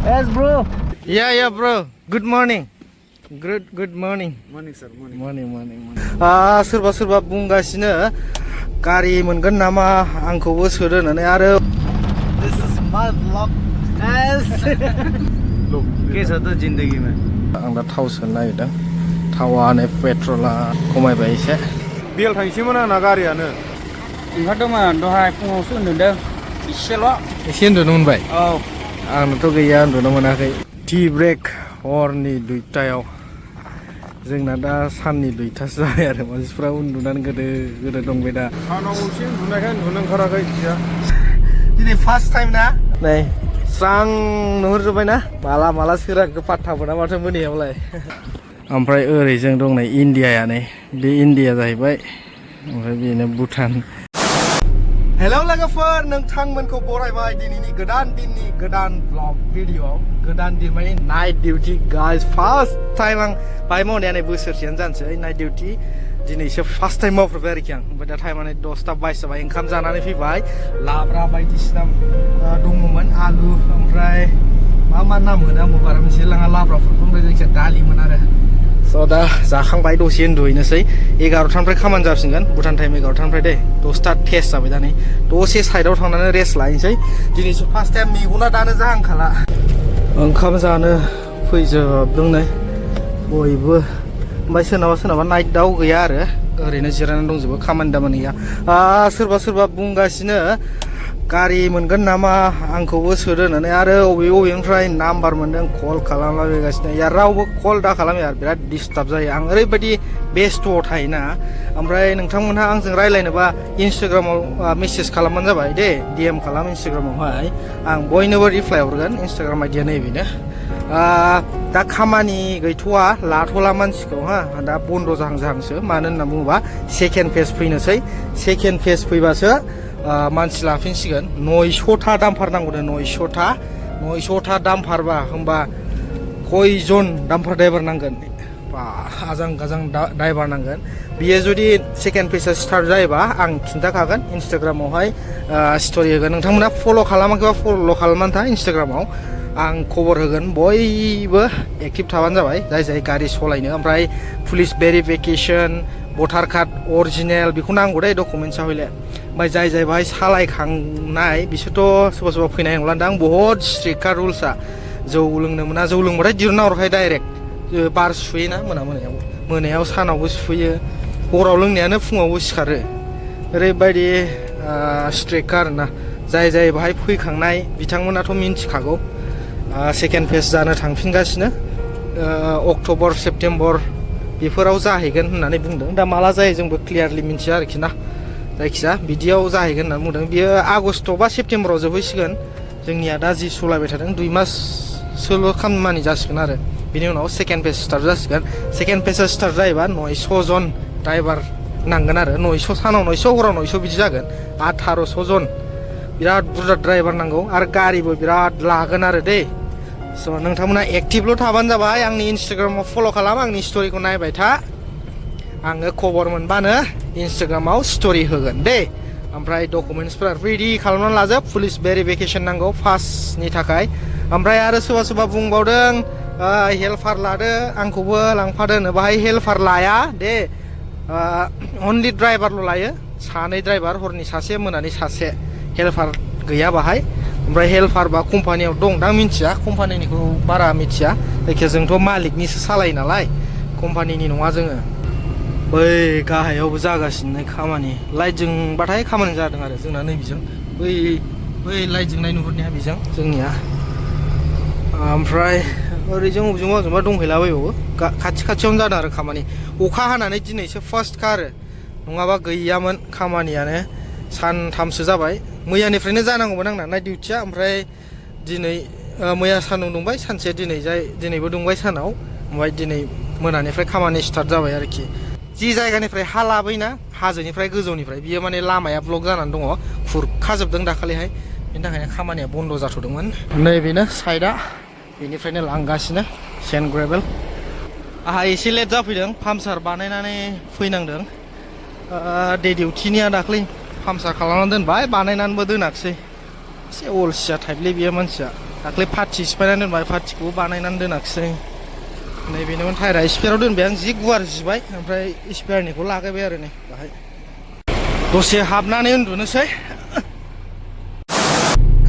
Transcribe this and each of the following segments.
Yes, bro. Yeah, bro. Good morning. Good morning. Morning, sir. Morning. सोरबा बुंगासिनो गारि मोनगोन नामा आंखौबो सोदो होननानै आरो This is my vlog. Yes. के छ त जिन्दगीमा आं दा थाव सोनो नागिरदों थावानो पेट्रला खमायबाय एसे बेल थांसैमोन आंना गारियानो ओंखारदोंमोन दहाय फुङावसो उन्दुदों एसे उन्दुनो मोनबाय औ आंनोथ' गैया उन्दुनो मोनाखै टि ब्रेक हरनि 2टायाव जोंना दा साननि 2टासो जाबाय आरो मानसिफ्रा उन्दुनानै गोदो दंबाय दा सानाव एसे उन्दुनायखाय उन्दुनो ओंखाराखै दिनै फार्स्ट टाइम ना नै स्रां नुहुरजोब्बाय ना माला सोरांखौ पात्ता मोना माथो मोनायावलाय ओमफ्राय ओरै जों दं नै इण्डियाया नै बे इण्डिया जाहैबाय ओमफ्राय बेनो भुटान हेलौ लोगोफोर नोंथांमोनखौ बरायबाय दिनैनि गोदान दिननि गोदान ब्लग भिडिअ'आव गोदान दिन माने night duty guys first time आं बाहाय मावनाया नै बोसोरसेयानो जानोसै नाइट डिउटि दिनैसो फार्स्ट टाइम मावफेरबाय आरोखि आं ओमफ्राय दा टाइमानो 10ता 22 जाबाय ओंखाम जानानै फैबाय लाब्रा बायदिसिना दङमोन आलु ओमफ्राय मा नाम होनो आंबो बारा मिथिलाय लाङा लाब्राफोरखौ ओमफ्राय जायखिया दालिमोन आरो स' दा जाखांबाय दसे उन्दुहैनोसै 11टानिफ्राय खामानि जाफिनगोन भुटान टाइम 11टानिफ्राय दे 10ता टेस्ट जाबाय दा नै दसे साइडआव थांनानै रेस्ट लाहैनोसै दिनैसो फार्स्ट टाइम मेगना दानो जाहांखाला ओंखाम जानो फैजोबदों नै बयबो ओमफ्राय सोरनाबा नाइटआव गैया आरो ओरैनो जिरायनानै दंजोबो खामानि दामानि गैया सोरबा बुंगासिनो गारि मोनगोन नामा आंखौबो सोदो होननानै आरो अबेनिफ्राय नाम्बार मोनदों कल खालामलाबायगासिनो या रावबो कल दा खालाम यार बिराद डिस्टार्ब जायो आं ओरैबायदि बेस्थ'आव थायोना ओमफ्राय नोंथांमोनहा आंजों रायज्लायनोबा इन्सटाग्रामाव मेसेज खालामबानो जाबाय दे DM खालाम इन्सटाग्रामावहाय आं बयनोबो रिप्लाइ हरगोन इन्सटाग्राम आइडिया नैबेनो दा खामानि गैथ'वा लाथ'ला मानसिखौ दा बन्द' जाहांसो मानो होनना बुङोबा सेकेन्ड फेज फैनोसै सेकेन्ड फेज फैबासो मानसि लाफिनसिगोन 900ता दाम्पार नांगौनो 900ता दाम्पारबा होमबा खयजन दाम्पार ड्राइभार नांगोन आजां गाजां ड्राइभार नांगोन बियो जुदि सेकेन्ड फेजआ स्टार्ट जायोबा आं खिन्थाखागोन इन्सटाग्रामावहाय स्ट'रि होगोन नोंथांमोना फल' खालामाखैबा फल' खालामनानै था इन्सटाग्रामाव आं खबर होगोन बयबो एक्टिभ थाबानो जाबाय जाय गारि सालायनो ओमफ्राय पुलिस भेरिफिकेसन भटार कार्ड अरिजिनेल बेखौ नांगौ दे डकुमेन्ट्सआ हयले ओमफ्राय जाय बाहाय सालायखांनाय बिसोरथ' सोरबा फैनाय नंला दां बहुद स्ट्रिक्टखा रुल्सआ जौ लोंनो मोना जौ लोंबाथाय दिरुनना हरखायो डाइरेक्ट बार सुयोना मोनायाव सानावबो सुयो हराव लोंनायानो फुङावबो सिखारो ओरैबायदि स्ट्रिक्टखा आरोना जाय बाहाय फैखांनाय बिथांमोनाथ' मिन्थिखागौ सेकेन्ड फेज जानो थांफिनगासिनो अक्ट'बर सेप्तेम्बर बेफोराव जाहैगोन होननानै बुंदों दा माला जायो जोंबो क्लियारलि मिन्थिया आरोखि ना जायखिजाया बिदियाव जाहैगोन होननानै बुंदों बियो आगस्ट' बा सेप्तेम्बराव जोबहैसिगोन जोंनिया दा जि सलायबाय थादों 2 माससोल' खामानि जासिगोन आरो बिनि उनाव सेकेन्ड फेज स्टार्ट जासिगोन सेकेन्ड फेजआ स्टार्ट जायोबा 900 जन ड्राइभार नांगोन आरो 900 सानाव 900 हराव 900 बिदि जागोन 1800 जन बिराद बुरजा ड्राइभार नांगौ आरो गारिबो बिराद लागोन आरो दे स' नोंथांमोना एक्टिभल' थाबानो जाबाय आंनि इन्सटाग्रामाव फल' खालाम आंनि स्ट'रिखौ नायबाय था आङो खबर मोनबानो इन्सटाग्रामाव स्ट'रि होगोन दे ओमफ्राय डकुमेन्ट्सफोरा रेडि खालामनानै लाजोब पुलिस भेरिफिकेसन नांगौ फार्स्टनि थाखाय ओमफ्राय आरो सोरबा बुंबावदों हेल्पार लादो आंखौबो लांफादो होनो बाहाय हेल्पार लाया दे अनलि ड्राइभारल' लायो 2 ड्राइभार हरनि 1 मोनानि 1 हेल्पार गैया बाहाय ओमफ्राय हेल्पारबा कम्पानियाव दं दां मिथिया कम्पानिनिखौ बारा मिथिया जायखिया जोंथ' मालिकनिसो सालायो नालाय कम्पानिनि नङा जोङो बै गाहायावबो जागासिनो खामानि लाइट जोंबाथाय खामानि जादों आरो जोंना नैबिजों बै लाइट जोंनाय नुहुरनाया बिजों जोंनिया ओमफ्राय ओरैजों अबेजोंबा दंहैलाबायबावो खाथियावनो जादों आरो खामानि अखा हानानै दिनैसो फार्स्टखा आरो नङाबा गैयामोन खामानियानो सानथामसो जाबाय मैयानिफ्रायनो जानांगौमोन आंना नाइट डिउटिया ओमफ्राय दिनै मैया सान्दुं दुंबाय सानसे दिनैबो दुंबाय सानाव ओमफ्राय दिनै मोनानिफ्राय खामानि स्टार्ट जाबाय आरोखि जि जायगानिफ्राय हा लाबोयोना हाजोनिफ्राय गोजौनिफ्राय बियो माने लामाया ब्लक जानानै दङ खुरखाजोबदों दाखालिहाय बेनि थाखायनो खामानिया बन्द' जाथ'दोंमोन नैबेनो साइडआ बेनिफ्रायनो लांगासिनो सेन्ड ग्रेभेल आंहा एसे लेट जाफैदों पाम्पसार बानायनानै फैनांदों डे डिउटिनिया दाख्लै पाम्पसार खालामनानै दोनबाय बानायनानैबो दोनाखिसै एसे अलसिया टाइपलै बियो मानसिया दाख्लै पार्टि सिफायनानै दोनबाय पार्टिखौबो बानायनानै दोनाखिसै नैबेनोमोन टायारा स्पेयाराव दोनबाय आं जि गुवार जिबाय ओमफ्राय स्पेयारनिखौ लागायबाय आरो नै बाहाय दसे हाबनानै उन्दुनोसै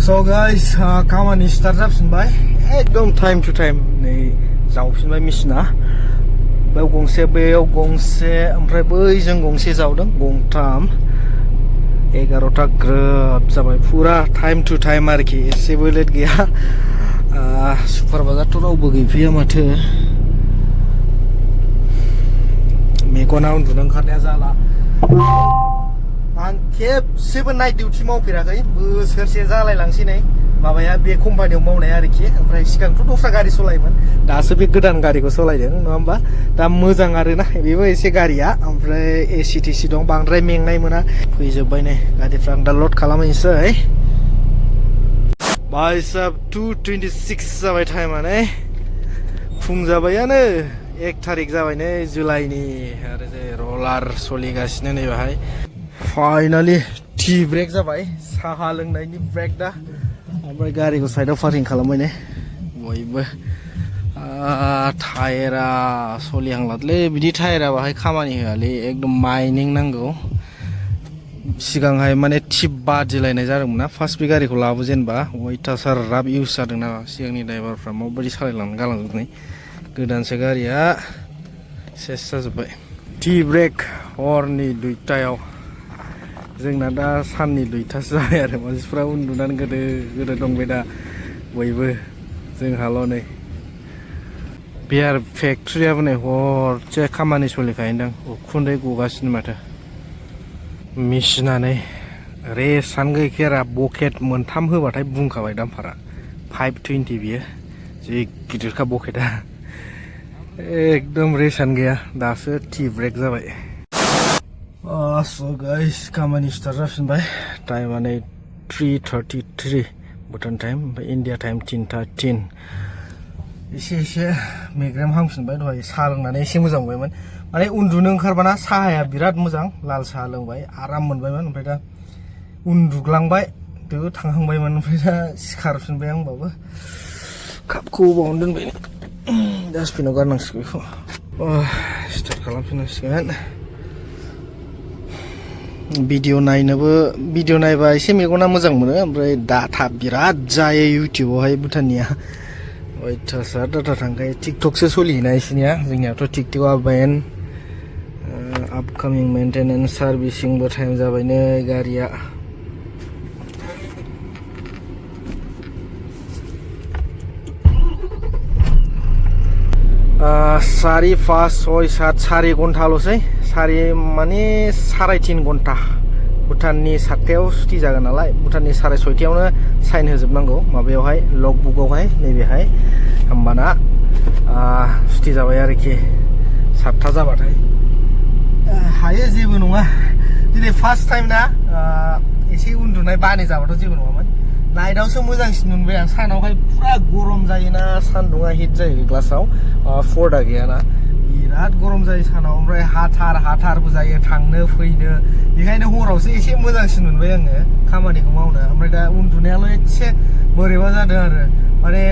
स' गाइस खामानि स्टार्ट जाफिनबाय एकदम टाइम टु टाइम नै जावफिनबाय मेसिना बेयाव गंसे ओमफ्राय बैजों गंसे जावदों गंथाम 11टा ग्रोब जाबाय फुरा टाइम टु टाइम आरोखि एसेबो लेट गैया सुपारभाइजारथ' रावबो गैफैया माथो मेगना उन्दुनो ओंखारनाया जाला आं खेबसेबो नाइट डिउटि मावफेराखै बोसोरसे जालायलांसै नै माबाया बे कम्पानियाव मावनाय आरोखि ओमफ्राय सिगांथ' दस्रा गारि सलायोमोन दासो बे गोदान गारिखौ सलायदों नङा होमबा दा मोजां आरोना बेबो एसे गारिया ओमफ्राय एसि टिसि दं बांद्राय मेंनाय मोना फैजोब्बाय नै गारिफ्रा आं दा लड खालामहैनोसै बाइसाब 2:26 जाबाय टाइमा नै फुं जाबायानो 1 थारिख जाबाय नै जुलाइनि आरो जे रलार सोलिगासिनो नै बाहाय फाइनालि टि ब्रेक जाबाय साहा लोंनायनि ब्रेक दा ओमफ्राय गारिखौ साइडआव पार्किं खालामबाय ने बयबो टायारा सोलिहांलालै बिदि टायारा बाहाय खामानि होआलै एकदम माइनिं नांगौ सिगांहाय माने टिप बादिलायनाय जादोंमोन ना फार्स्ट बे गारिखौ लाबोजेनबा अयथासार राब इउज जादों ना सिगांनि ड्राइभारफ्रा माबायदि सालायलांनो गालांजोबनाय गोदानसो गारिया सेस जाजोब्बाय टि ब्रेक हरनि 2टायाव जोंना दा साननि 2टासो जाबाय आरो मानसिफ्रा उन्दुनानै गोदो दंबाय दा बयबो जोंहाल' नै बियार फेक्ट्रियाबो नै हरसे खामानि सोलिखायोदां उखुन्दै गगासिनो माथो मेसिनानै रेसानो गैखाया बकेट 3 होबाथाय बुंखाबाय दामफारा 520 बियो जि गिदिरखा बकेटा एकदम रेसानो गैया दासो टि ब्रेक जाबाय स' गाइस खामानि स्टार्ट जाफिनबाय टाइमा नै 3:33 भुटान टाइम ओमफ्राय इन्डिया टाइम 3:13 एसे मेग्रेम हांफिनबाय दहाय साहा लोंनानै एसे मोजां मोनबायमोन माने उन्दुनो ओंखारबाना साहाया बिराद मोजां लाल साहा लोंबाय आराम मोनबायमोन ओमफ्राय दा उन्दुग्लांबाय दो थांहांबायमोन ओमफ्राय दा सिखारफिनबाय आं होमबाबो कापखौ बावनो दोनबाय डास्टबिनाव गारनांसिगौ बेखौ स्टार्ट खालामफिननांसिगोन भिडिअ नायबा एसे मेगना मोजां मोनो ओमफ्राय डाटा बिराद जायो इउटिउबावहाय भुटाननिया अयथासार डाटा थांखायो टिकटकसो सोलियोना इसोरनिया जोंनियाथ' टिकटकआ बेन आपकामिं मेन्टेनेन्स सार्भिसिंबो टाइम जाबाय नै गारिया सारि 5 6 7 4 घन्टाल'सै माने 3.5 घन्टा भुटाननि 7टायाव सुथि जागोन नालाय भुटाननि 6:30आवनो साइन होजोबनांगौ माबायावहाय लग बुकआवहाय नैबेहाय होमबाना सुथि जाबाय आरोखि 7टा जाबाथाय हायो जेबो नङा दिनै फार्स्ट टाइम ना एसे उन्दुनाय बानाय जाबाथ' जेबो नङामोन नाइटआवसो मोजांसिन मोनबाय आं सानावहाय पुरा गरम जायोना सान्दुङा हिट जायो ग्लासाव पर्दा गैयाना बिराद गरम जायो सानाव ओमफ्राय हाथारबो जायो थांनो फैनो बेखायनो हरावसो एसे मोजांसिन मोनबाय आङो खामानिखौ मावनो ओमफ्राय दा उन्दुनायाल' एसे बोरैबा जादों आरो माने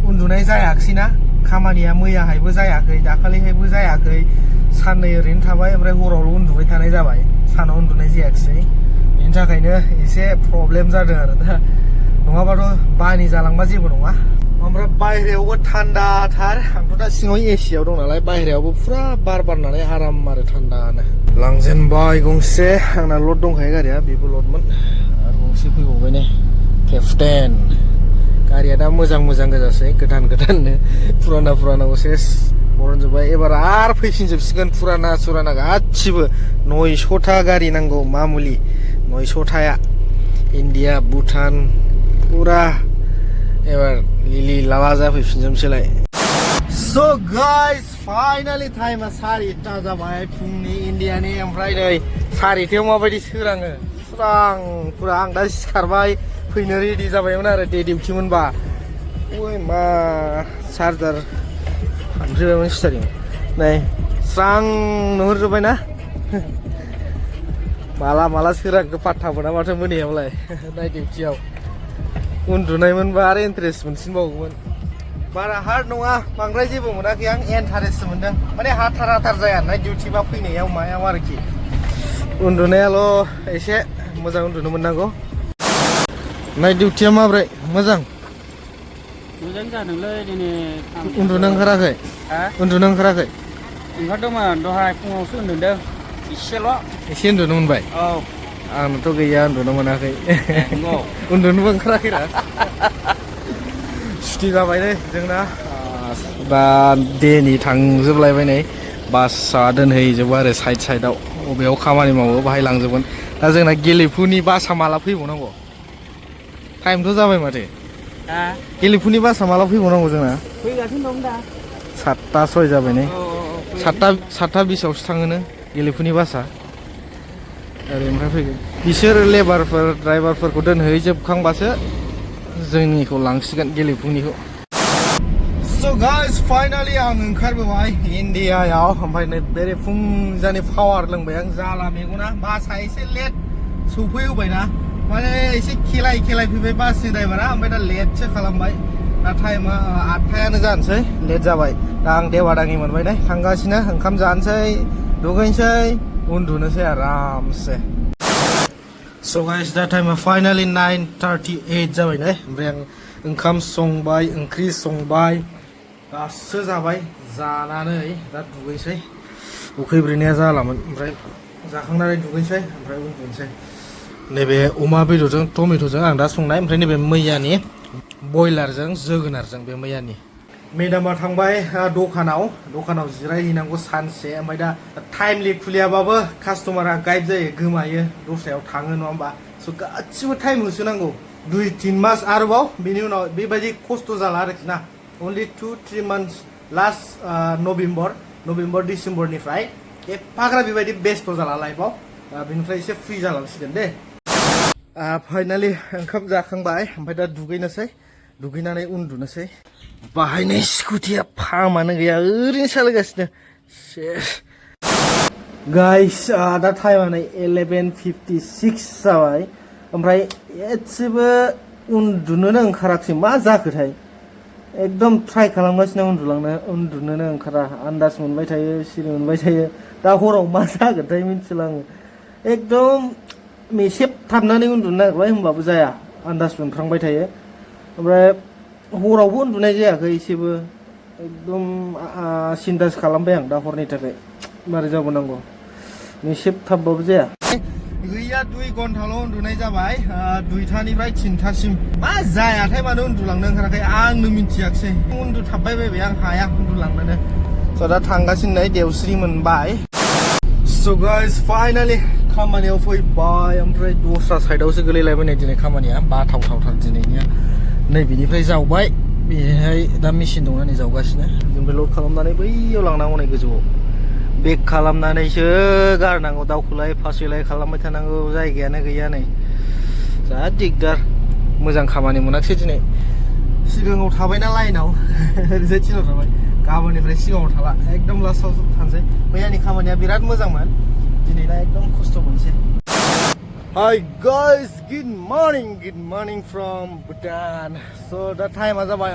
उन्दुनाय जायाखैना खामानिया मैयाहायबो जायाखै दाखालिहायबो जायाखै साननै ओरैनो थाबाय ओमफ्राय हरावल' उन्दुबाय थानाय जाबाय सानाव उन्दुनाय जायाखिसै बेनि थाखायनो एसे प्रब्लेम जादों आरो दा नङाबाथ' बानि जालांबा जेबो नङा ओमफ्राय बायहेरायावबो थान्दाथार आंथ' दा सिङाव एसियाव दं नालाय बायहेरायावबो फुरा बार बारनानै आराम आरो थान्दानो लांजेनबाय गंसे आंना लड दंखायो गारिया बेबो लडमोन आरो गंसे फैबावबाय ने केप्टेन गारिया दा मोजां गोजासै गोदाननो पुरानाखौ सेस बरनजोब्बाय एबार आरो फैफिनजोबसिगोन पुराना गासिबो 900टा गारि नांगौ मामुलि 900टाया इन्डिया भुटान पुरा एबार लिलि लाला जाफैफिनजोबसैलाय स' गाइस फाइनालि टाइमा 4:00 जाबाय फुंनि इन्डियानि ओमफ्राय नै 4:00 माबायदि सोराङो पुरा आं दा सिखारबाय फैनो रेडि जाबायमोन आरो डे डिउटि मोनबा मा चार्जार फानफैबायमोन स्टारिं नै स्रां नुहुरजोब्बायना माला सोरांखौ पात्ता मोना माथो मोनायावलाय नाइट डिउटियाव उन्दुनायमोनबा आरो इन्टारेस्ट मोनसिनबावगौमोन बारा हार्ड नङा बांद्राय जेबो मोनाखै आं इन्टारेस्ट मोनदों माने हाथार जाया नाइट डिउटि बा फैनायाव मायाव आरोखि उन्दुनायाल' एसे मोजां उन्दुनो मोननांगौ नाइट डिउटिया माब्रै मोजां मोजां जादोंलै दिनै उन्दुनो ओंखाराखै उन्दुनो ओंखाराखै ओंखारदोंमोन दहाय फुङावसो उन्दुदों एसे उन्दुनो मोनबाय औ आंनोथ' गैया उन्दुनो मोनाखै उन्दुनोबो ओंखाराखैरा सुटि जाबाय नै जोंना दा देनि थांजोबलायबाय नै बासआ दोनहैजोबो आरो साइडआव बबेयाव खामानि मावो बाहाय लांजोबगोन दा जोंना गेलेफुनि बासआ माला फैबावनांगौ टाइमथ' जाबाय माथो गेलेफुनि बासआ माला फैबावनांगौ जोंना फैगासिनो दं दा 7:06 जाबाय नै 7:20आवसो थाङोनो गेलेफुनि बासआ ओरैनिफ्राय फैगोन बिसोर लेबारफोर ड्राइभारफोरखौ दोनहैजोबखांबासो जोंनिखौ लांसिगोन गेलेफुनिखौ स' गाइस फाइनालि आं ओंखारबोबाय इन्डियायाव ओमफ्राय नै बेरे फुंजानि पावार लोंबाय आं जाला मेगना बासआ एसे लेट सौफैहोबायना माने एसे खेलाय फैबाय बासनि ड्राइभारा ओमफ्राय दा लेटसो खालामबाय दा टाइमा 8:00 जानोसै लेट जाबाय दा आं देवादाङि मोनबाय नै थांगासिनो ओंखाम जानोसै दुगैनोसै उन्दुनोसै आरामसे स' गाइस दा टाइमा फाइनालि 9:38 जाबाय नै ओमफ्राय आं ओंखाम संबाय ओंख्रि संबाय गासो जाबाय जानानै दा दुगैसै उखैब्रेनाया जालामोन ओमफ्राय जाखांनानै दुगैसै ओमफ्राय उन्दुनोसै नैबे अमा बेदरजों टमेट'जों आं दा संनाय ओमफ्राय नैबे मैयानि बयलारजों जोगोनारजों बे मैयानि मेदामा थांबाय दखानाव जिरायहैनांगौ सानसे ओमफ्राय दा टाइमलि खुलियाबाबो कास्टमारा गाइड जायो गोमायो दस्रायाव थाङो नङा होमबा स' गासिबो टाइम होसोनांगौ 2-3 मास आरोबाव बेनि उनाव बेबायदि खस्थ' जाला आरोखि ना अनलि 2-3 मान्थस लास्ट नभेम्बर डिसेम्बरनिफ्राय एफाग्रा बेबायदि बेस्थ' जाला लाइफआव बेनिफ्राय एसे फ्रि जालांसिगोन दे फाइनालि ओंखाम जाखांबाय ओमफ्राय दा दुगैनानै उन्दुनोसै बाहायनाय स्कुटिया फामानो गैया ओरैनो सालायगासिनो गाइस दा टाइमा नै 11:56 जाबाय ओमफ्राय एसेबो उन्दुनोनो ओंखाराखै मा जाखोथाय एकदम ट्राइ खालामगासिनो उन्दुनोनो ओंखारा आन्दाज मोनबाय थायो सिरि मोनबाय थायो दा हराव मा जागोनथाय मिन्थिला आङो एकदम मेसेब थाबनानै उन्दुनो नागिरबाय होमबाबो जाया आन्दाज मोनफ्रांबाय थायो ओमफ्राय हरावबो उन्दुनाय जायाखै एसेबो एकदम सिन्तासो खालामबाय आं दा हरनि थाखाय मारै जाबावनांगौ मेसेब थाबबाबो जाया गैया 2 घन्टाल' उन्दुनाय जाबाय 2टानिफ्राय 3टासिम मा जायाथाय मानो उन्दुलांनो ओंखाराखै आंनो मिन्थियाखिसै उन्दुथाबबाय बायबाय आं हाया उन्दुलांनोनो स' दा थांगासिनो नै देवस्रि मोनबाय स' गाइस फाइनालि खामानियाव फैबाय ओमफ्राय दस्रा साइडआवसो गोलैलायबाय नै दिनै खामानिया बाथावथावथार दिनैनिया नै बिनिफ्राय जावबाय बेहाय दा मेचिन दंना नै जावगासिनो बेनिफ्राय लड खालामनानै बैयाव लांनांगौ नै गोजौआव बेक खालामनानैसो गारनांगौ दावखोलाय फासयलाय खालामबाय थानांगौ जायगायानो गैया नै जा दिगदार मोजां खामानि मोनाखिसै दिनै सिगाङाव थाबायना लाइनाव ओरैजाय थिनाव थाबाय गाबोननिफ्राय सिगाङाव थाला एकदम लास्टआव थानोसै मैयानि खामानिया बिराद मोजांमोन दिनैना एकदम खस्थ' मोनसै Hi guys, good morning from Bhutan. So the time जाबाय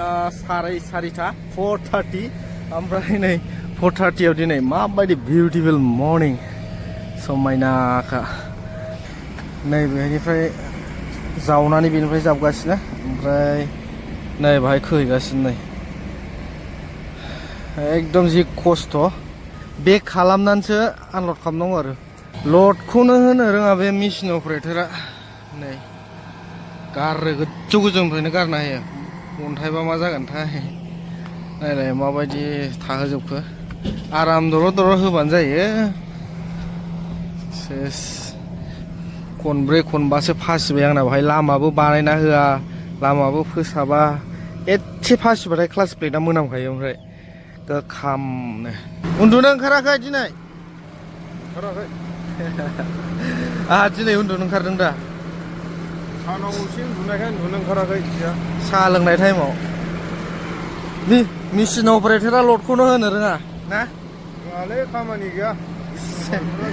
4:30 ओमफ्राय नै 4:30 आव दिनै माबायदि बिउटिफुल मर्निं समायनाखा नै बेनिफ्राय जावनानै बेनिफ्राय जाबगासिनो ओमफ्राय नै बाहाय खोहैगासिनो नै एकदम जि खस्थ' बेक खालामनानैसो आनलड खालामनांगौ आरो लडखौनो होनो रोङा बे मेचिन अपारेटरा नै गारो गोजौनिफ्रायनो गारना होयो अन्थाइबा मा जागोनथाय नायलाय माबायदि थाहोजोबखो आराम दर' होबानो जायो सेस खनब्रै खनबासो फासिबाय आंना बेहाय लामाबो बानायना होआ लामाबो फोसाबा एसे फासिबाथाय क्लास प्लेटआ मोनामखायो ओमफ्राय दा खामनो उन्दुनो ओंखाराखै दिनै ओंखाराखै आंहा दिनै उन्दुनो ओंखारदों दा सानाव एसे उन्दुनायखाय उन्दुनो ओंखाराखै साहा लोंनाय टाइमाव मेचिन अपारेटरा लडखौनो होनो रोङा ना रोङालै खामानि गैया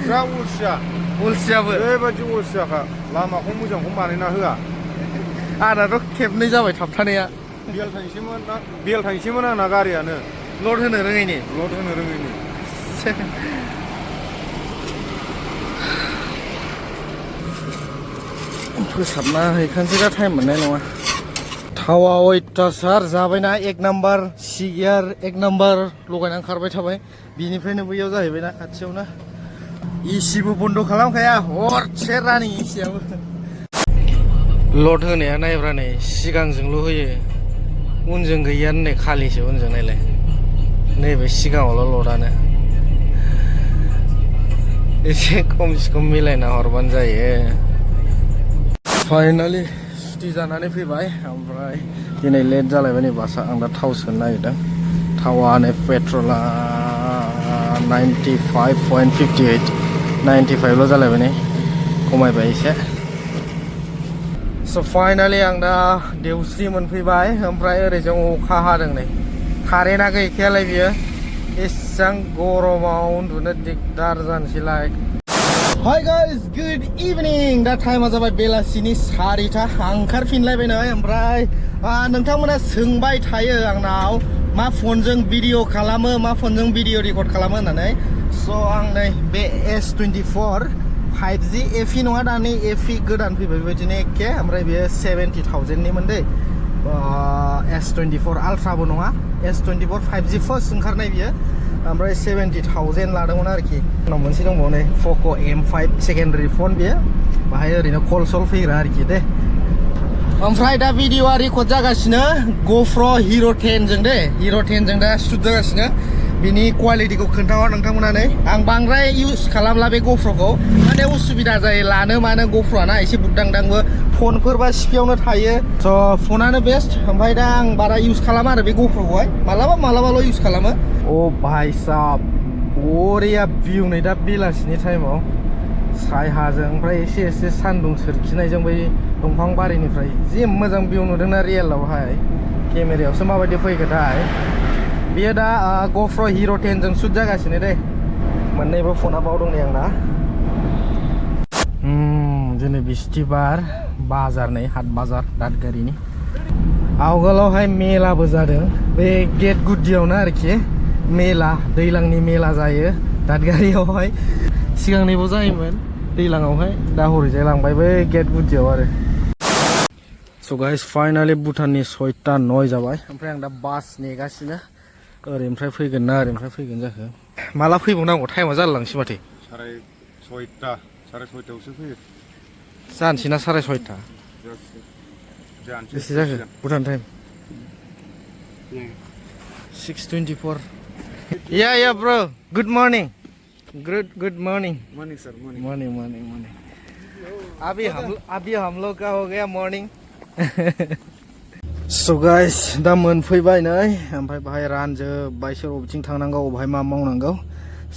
बिराद अलसियाबो अलसियाबो बेबायदि अलसियाखा लामाखौ मोजांखौ बानायना होआ आंनाथ' खेबनै जाबाय थाबथानाया बेल थांसैमोन आंना गारियानो लड होनो रोङैनि लड होनो रोङैनि फोसाबना हैखानसै दा टाइम मोननाय नङा थावा अयथासार जाबायना एक नाम्बार सि गियार एक नाम्बार लगायनानै खारबाय थाबाय बिनिफ्रायनो बैयाव जाहैबायना खाथियावनो इसिबो बन्द' खालामखाया हरसे रानिं इसियाबो लड होनाया नायब्रा नै सिगांजोंल' होयो उनजों गैयानो नै खालिसो उनजों नायलाय नैबे सिगाङावल' लडानो एसे खम सिखम मिलायना हरबानो जायो फाइनालि सुथि जानानै फैबाय ओमफ्राय दिनै लेट जालायबाय नै बासआ आं दा थाव सोनो नागिरदों थावा नै पेट्रला 95.58 95ल' जालायबाय नै खमायबाय एसे स' फाइनालि आं दा देवस्रि मोनफैबाय ओमफ्राय ओरैजों अखा हादों नै कारेन्टआ गैखायालाय बियो एसेबां गरमाव उन्दुनो दिगदार जानोसैलाय हाय गाइस गुड इभिनिं दा टाइमा जाबाय बेलासिनि 4टा आं ओंखारफिनलायबाय नै ओमफ्राय नोंथांमोना सोंबाय थायो आंनाव मा फनजों भिडिअ खालामो मा फनजों भिडिअ रेकर्ड खालामो होननानै स' आं नै बे S24 5G FE नङा दानि FE गोदान फैबाय बेबायदिनो एखे ओमफ्राय बेयो 70,000निमोन दै S24 आल्ट्राबो नङा S24 5G फार्स्ट ओंखारनाय बियो ओमफ्राय 70,000 लादोंमोन आरोखि उनाव मोनसे दंबावो नै Poco M5 सेकेन्डारि फन बेयो बाहाय ओरैनो कल सल फैग्रा आरोखि दे ओमफ्राय दा भिडिअआ रेकर्ड जागासिनो GoPro Hero 10 जों दे Hero 10 जों दा शुट जागासिनो बिनि क्वालिटिखौ खोन्थाहर नोंथांमोनानै आं बांद्राय इउज खालामला बे GoProखौ माने उसुबिदा जायो लानो मानो GoProआना एसे बुगदांदांबो फनफोरबा सिफियावनो थायो स' फनानो बेस्ट ओमफ्राय दा आं बारा इउज खालामा आरो बे GoProखौहाय मालाबाल' इउज खालामो ओ भाई साहब बरिया भिउ नै दा बेलासिनि टाइमाव सायहाजों ओमफ्राय एसे सान्दुं सोरखिनायजों बै दंफां बारिनिफ्राय जि मोजां भिउ नुदोंना रियेलावहाय केमेरायावसो माबायदि फैगोनथाय बेयो दा GoPro Hero 10 जों शुट जागासिनो दे मोननैबो फना बाव दं नै आंना दिनै बिस्थिबार बाजार नै हाट बाजार दादगारिनि आवगोलावहाय मेलाबो जादों बे गेट गुदियावनो आरोखि मेला दैलांनि मेला जायो दादगारियावहाय सिगांनिबो जायोमोन दैलाङावहाय दा हरैजाय लांबाय बै गेट गुदियाव आरो स' गाइस फाइनालि भुटाननि 6:09 जाबाय ओमफ्राय आं दा बास नेगासिनो ओरैनिफ्राय फैगोन ना ओरैनिफ्राय फैगोन जाखो माला फैबावनांगौ टाइमा जालांसै माथो 6:30 फैयो जानोसै ना 6:30 बेसे जाखो Bhutan time 6:24 Yeah bro good morning good morning sir morning अभी हम लोग का हो गया मॉर्निंग So guys दा मोनफैबाय नै ओमफ्राय बाहाय रानजोब्बाय सोर बबेथिं थांनांगौ बबेहाय मा मावनांगौ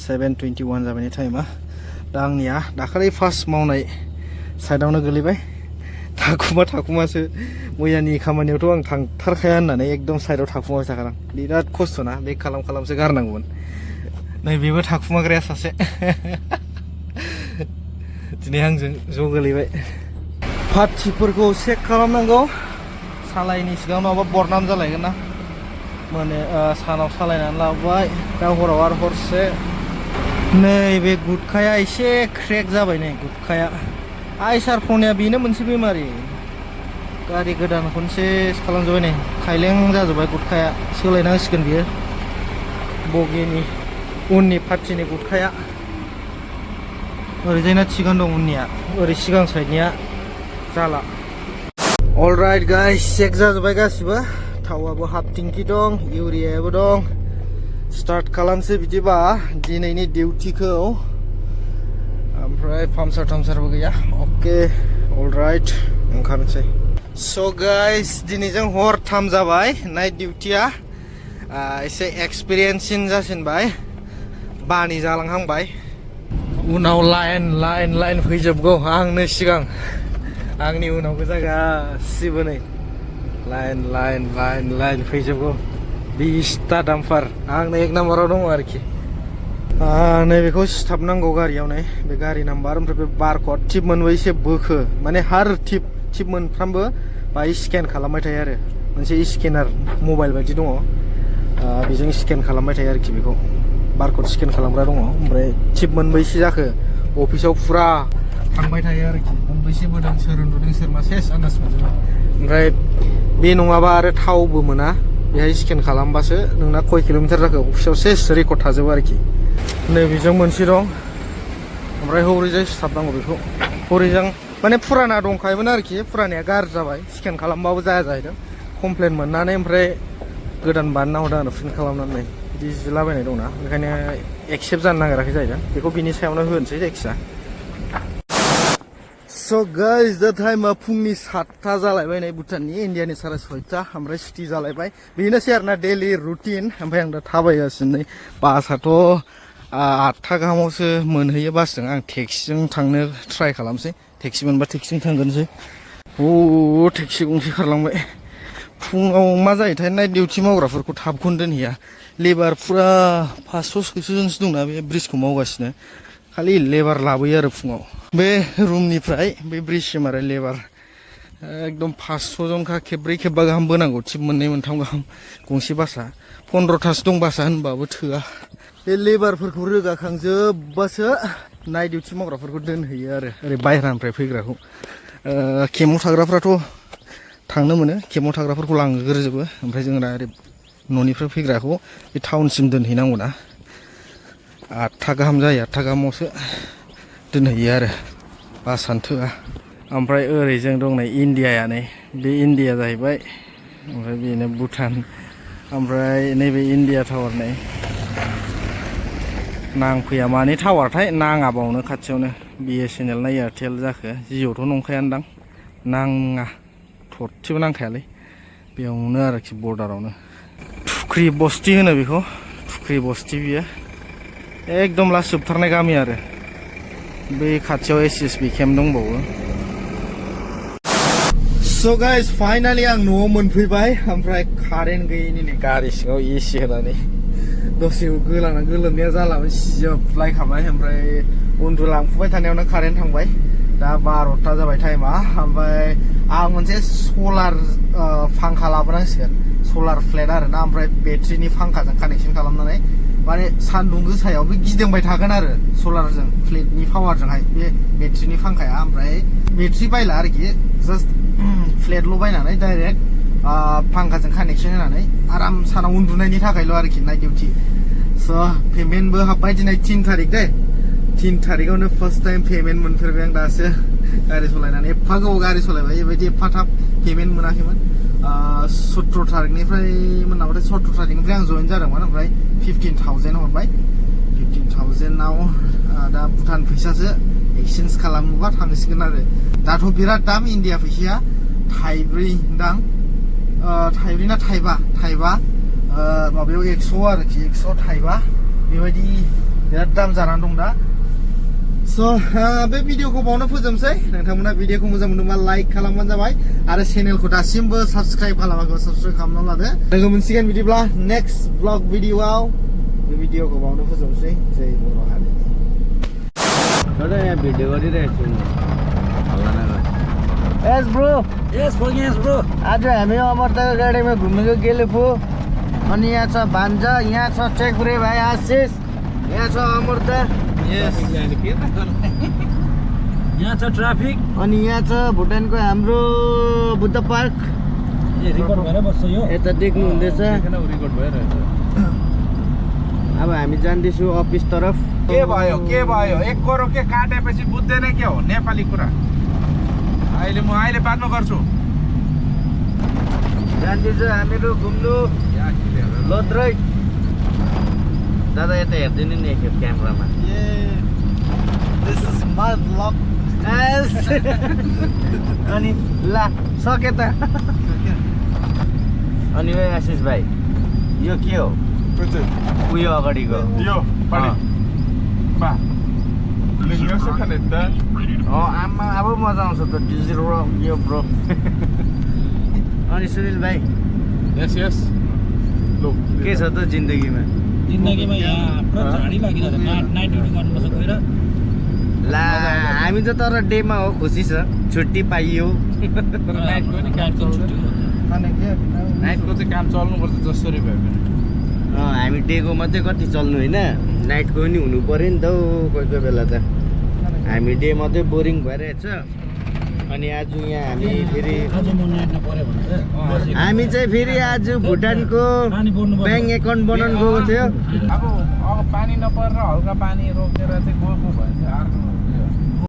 7:21 जाबाय टाइमा दा आंनिया दाखालि फार्स्ट मावनाय साइडआवनो गोलैबाय थाखुमासो मैयानि खामानियावथ' आं थांथारखाया होननानै एकदम साइडआव थाखुमाबाय थाखादों बिराद खस्थ'ना बे खालामसो गारनांगौमोन नै बेबो थाखुमाग्राया सासे दिनै आंजों ज' गोलैबाय पार्टिफोरखौ चेक खालामनांगौ सालायनि सिगां नङाबा बरनाम जालायगोन ना माने सानाव सालायनानै लाबोबाय दा हराव आरो हरसे नै बे गुटखाया एसे क्रेक जाबाय नै गुटखाया आइसार फनिया बेनो मोनसे बेमारि गारि गोदान खनसे खालामजोब्बाय नै खायलें जाजोब्बाय गुटखाया सोलायनांसिगोन बियो बगिनि उननि पार्टिनि गुटखाया ओरैजायना थिगानो दं उननिया ओरै सिगां साइडनिया जाला अलराइट गाइस चेक जाजोब्बाय गासिबो थावाबो हाफ टेंकि दं इउरियाबो दं स्टार्ट खालामसै बिदिबा दिनैनि डिउटिखौ ओमफ्राय पाम्पसारबो गैया अके अलराइट ओंखारनोसै स' गाइस दिनैजों हरथाम जाबाय नाइट डिउटिया एसे एक्सपिरियेन्ससिन जासिनबाय बानि जालांहांबाय उनाव लाइन फैजोबगौ आंनो सिगां आंनि उनाव गोजा गासिबो नै लाइन फैजोबगौ 20टा डाम्पार आंनो 1 नाम्बाराव दङ आरोखि नैबेखौ सिथाबनांगौ गारियाव नै बे गारि नाम्बार ओमफ्राय बे बारकड टिप मोनबैसे बोखो माने हार टिप मोनफ्रामबो बाहाय स्केन खालामबाय थायो आरो मोनसे स्केनार मबाइल बायदि दङ बेजों स्केन खालामबाय थायो आरोखि बेखौ बारकड स्केन खालामग्रा दङ ओमफ्राय टिप मोनबैसे जाखो अफिसाव फुरा थांबाय थायो आरोखि मोनबैसे बोदों सोर उन्दुदों सोर मा सेस आन्दाज मोनजोबो ओमफ्राय बे नङाबा आरो थावबो मोना बेहाय स्केन खालामबासो नोंना खय किल'मिटार जाखो अफिसाव सेस रेकर्ड थाजोबो आरोखि नैबेजों मोनसे दं ओमफ्राय हरैजाय सिथाबनांगौ बेखौ हरैजों माने फुराना दंखायोमोन आरोखि फुरानाया गाज्रि जाबाय स्केन खालामबाबो जाया जाहैदों कमप्लेन मोननानै ओमफ्राय गोदान बानायना हरदों आरो प्रिन्ट खालामनानै बिदि जिलाबायनाय दंना बेखायनो एक्सेप्ट जानो नागिराखै जाहैदों बेखौ बिनि सायावनो होनोसै जायखिया स' गाइस दा टाइमा फुंनि 7टा जालायबाय नै भुटाननि इन्डियानि 6:30 ओमफ्राय सुटि जालायबाय बेनोसै आरोना डेलि रुटिन ओमफ्राय आं दा थाबायगासिनो नै बासआथ' 8टा गाहामावसो मोनहैयो बासजों आं टेक्सिजों थांनो ट्राय खालामसै टेक्सि मोनबा टेक्सिजों थांगोनसै टेक्सि गंसे खारलांबाय फुङाव मा जायोथाय नाइट डिउटि मावग्राफोरखौ थाबखौनो दोनहैया लेबार फुरा 500-600 जनसो दंना बे ब्रिजखौ मावगासिनो खालि लेबार लाबोयो आरो फुङाव बे रुमनिफ्राय बे ब्रिजसिम आरो लेबार एकदम 500 जनखा खेब्रै खेबबा गाहाम बोनांगौ टिप मोननै मोनथाम गाहाम गंसे बासआ 15थासो दं बासआ होनबाबो थोआ बे लेबारफोरखौ रोगाखांजोबबासो नाइट डिउटि मावग्राफोरखौ दोनहैयो आरो ओरै बायह्रानिफ्राय फैग्राखौ केम्पआव थाग्राफ्राथ' थांनो मोनो केम्पआव थाग्राफोरखौ लांग्रोजोबो ओमफ्राय जों दा ओरै न'निफ्राय फैग्राखौ बे टाउनसिम दोनहैनांगौ ना 8टा गाहाम जायो 8टा गाहामावसो दोनहैयो आरो बासआनो थोआ ओमफ्राय ओरै जों दं नै इन्डियाया नै बे इन्डिया जाहैबाय ओमफ्राय बेनो भुटान ओमफ्राय नैबे इन्डिया टावार नै नांफैया मानि टावारथाय नाङा बावनो खाथियावनो BSNL ना एयारटेल जाखो जिअ'थ' नंखायानोदां नाङा थरथिबो नांखायालै बेयावनो आरोखि बर्डारावनो थुख्रि बस्ति होनो बेखौ थुख्रि बस्ति बियो एकदम लास्ट जोबथारनाय गामि आरो बे खाथियाव SSB केम्प दंबावो स' गाइस फाइनालि आं न'आव मोनफैबाय ओमफ्राय कारेन्ट गैयिनि नै गारि सिङाव AC होनानै दसे गोलोमनाया जालामोन सिजोबलायखाबाय ओमफ्राय उन्दुलांफुबाय थानायावनो कारेन्ट थांबाय दा 12टा जाबाय टाइमा ओमफ्राय आं मोनसे सलार फांखा लाबोनांसिगोन सलार फ्लेट आरोना ओमफ्राय बेटारिनि फांखाजों कानेक्सन खालामनानै माने सान्दुं गोसायाव बे गिदिंबाय थागोन आरो सलारजों फ्लेटनि पावारजोंहाय बे बेटारिनि फांखाया ओमफ्राय बेटारि बायला आरोखि जास्ट फ्लेटल' बायनानै डाइरेक्ट फांखाजों कानेक्सन होनानै आराम सानाव उन्दुनायनि थाखायल' आरोखि नाइट डिउटि स' पेमेन्टबो हाबबाय दिनै 3 थारिख दे 3 थारिखआवनो फार्स्ट टाइम पेमेन्ट मोनफेरबाय आं दासो गारि सालायनानै एफा गोबाव गारि सालायबाय बेबायदि एफा थाब पेमेन्ट मोनाखैमोन 17 थारिखनिफ्राय मोनाबाथाय 17 थारिखनिफ्राय आं जइन जादोंमोन ओमफ्राय 15,000 हरबाय 15,000आव दा भुटान फैसासो एक्सचेन्ज खालामोबा थांसिगोन आरो दाथ' बिराद दाम इन्डिया फैसाया थाइब्रै दां थाइब्रै ना थाइबा माबायाव 100 आरोखि 100 थाइबा बेबायदि बिराद दाम जानानै दं दा स' बे भिडिअखौ बावनो फोजोबसै नोंथांमोना भिडिअखौ मोजां मोनदोंबा लाइक खालामबानो जाबाय आरो चेनेलखौ दासिमबो साबस्क्राइब खालामाखै साबस्क्राइब खालामनानै लादो लोगो मोनसिगोन बिदिब्ला नेक्स्ट ब्लग भिडिअआव बे भिडिअखौ बावनो फोजोबसै जय बर' हारि छोड़ो यहाँ भिडियो गरिरहेको छु हल्ला नगर Yes bro yes bro आज हामी अमरताको गाडीमा घुम्नु गेलेफु अनि यहाँ छ भान्जा यहाँ छ चेकपुरे भाइ आशिष यहाँ छ अमरता यहाँ छ ट्राफिक अनि यहाँ छ भुटानको हाम्रो बुद्ध पार्क रिकर्ड भएर बस्छ यो यता देख्नु हुँदैछ रिकर्ड भइरहेछ अब हामी जान्दैछु अफिस तरफ के भयो 1 करोड के काटेपछि बुझ्दैन के हो नेपाली कुरा अहिले बादमा गर्छु जान्दैछु हामीहरू घुम्नु लोद्रै दादा यता हेर्दैन नि एकखेप क्यामेरामा दिस इज माई ब्लग अनि ला सके त अनि भाइ आशिष भाइ यो के हो उयो अगाडिको यो आमा अब मजा आउँछ त डिजिटल यो ब्रो अनि सुनिल भाइ यस के छ त जिन्दगीमा जिन्दगीमा यहाँ पुरा झाडी लागिरहेको छ नाइट ड्युटी गर्नुपर्छ गएर ला हामी त तर डेमा हो खुसी छ छुट्टी पाइयो नाइटको नि काम चल्छ नाइटको चाहिँ काम चल्नुपर्छ जसरी भए पनि हामी डेको मात्रै कति चल्नु होइन नाइटको पनि हुनु पर्यो नि त हौ कोही कोही बेला त हामी डे मात्रै बोरिङ भइरहेछ अनि आज यहाँ हामी फेरि हामी चाहिँ फेरि आज भुटानको ब्याङ्क एकाउन्ट बनाउनु गएको थियो अब पानी नपरेर हल्का पानी रोकेर चाहिँ गएको भयो